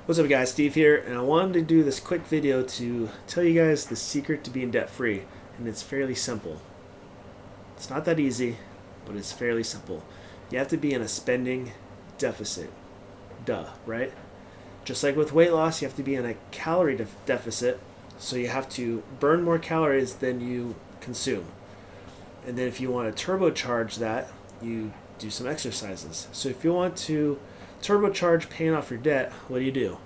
What's up guys, Steve here, and I wanted to do this quick video to tell you guys the secret to being debt free, and it's fairly simple. It's not that easy, but it's fairly simple. You have to be in a spending deficit. Duh, right? Just like with weight loss, you have to be in a calorie deficit, so you have to burn more calories than you consume. And then if you want to turbocharge that, you do some exercises. So if you want to turbocharge paying off your debt, what do?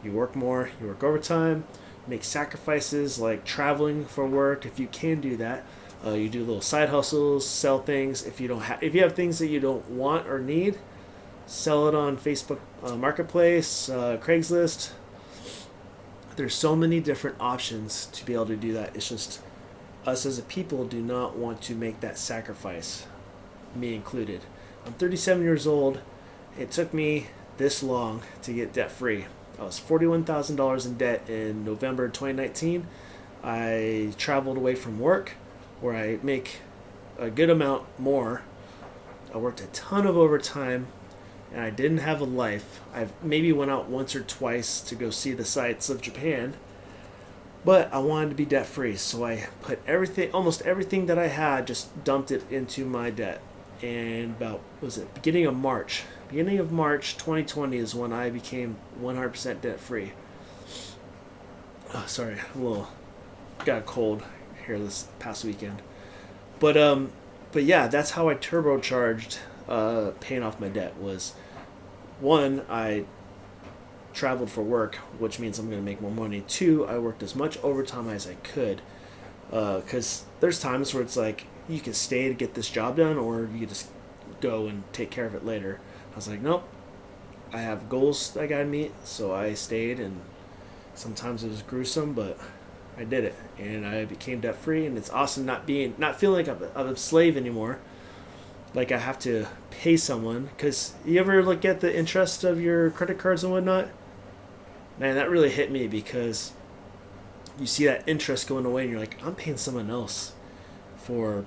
You work more, you work overtime, make sacrifices like traveling for work if you can do that. You do little side hustles, sell things. If you have things that you don't want or need, sell it on Facebook Marketplace, Craigslist. There's so many different options to be able to do that. It's just us as a people do not want to make that sacrifice, me included. I'm 37 years old. It took me this long to get debt free. I was $41,000 in debt in November 2019. I traveled away from work where I make a good amount more. I worked a ton of overtime and I didn't have a life. I maybe went out once or twice to go see the sights of Japan, but I wanted to be debt free. So I put almost everything that I had, just dumped it into my debt. And about, beginning of March 2020 is when I became 100% debt free. Oh, sorry, got a cold here this past weekend. But yeah, that's how I turbocharged paying off my debt. Was one, I traveled for work, which means I'm going to make more money. Two, I worked as much overtime as I could, because there's times where it's like you can stay to get this job done, or you can just go and take care of it later. I was like, nope, I have goals I gotta meet, so I stayed, and sometimes it was gruesome, but I did it, and I became debt free. And it's awesome not feeling like I'm a slave anymore, like I have to pay someone. Because you ever look at the interest of your credit cards and whatnot? Man, that really hit me, because you see that interest going away and you're like, I'm paying someone else for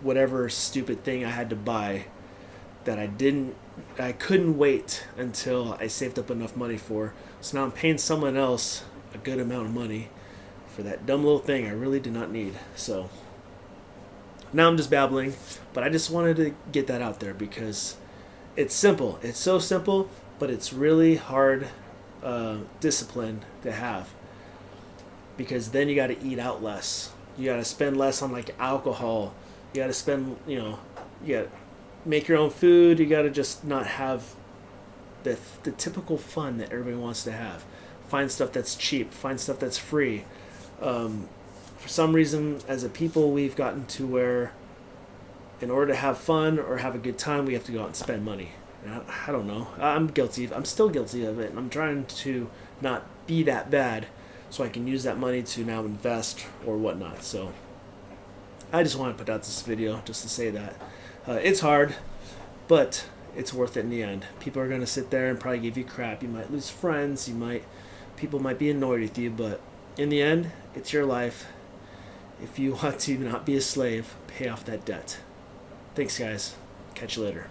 whatever stupid thing I had to buy that I couldn't wait until I saved up enough money for. So now I'm paying someone else a good amount of money for that dumb little thing I really did not need. So now I'm just babbling, but I just wanted to get that out there because it's simple. It's so simple, but it's really hard discipline to have, because then you got to eat out less. You got to spend less on like alcohol. You got to spend, you got to make your own food. You got to just not have the typical fun that everybody wants to have. Find stuff that's cheap. Find stuff that's free. For some reason, as a people, we've gotten to where in order to have fun or have a good time, we have to go out and spend money. And I don't know. I'm still guilty of it. And I'm trying to not be that bad, so I can use that money to now invest or whatnot. So I just want to put out this video just to say that it's hard, but it's worth it in the end. People are going to sit there and probably give you crap. You might lose friends. People might be annoyed with you, but in the end, it's your life. If you want to not be a slave, pay off that debt. Thanks, guys. Catch you later.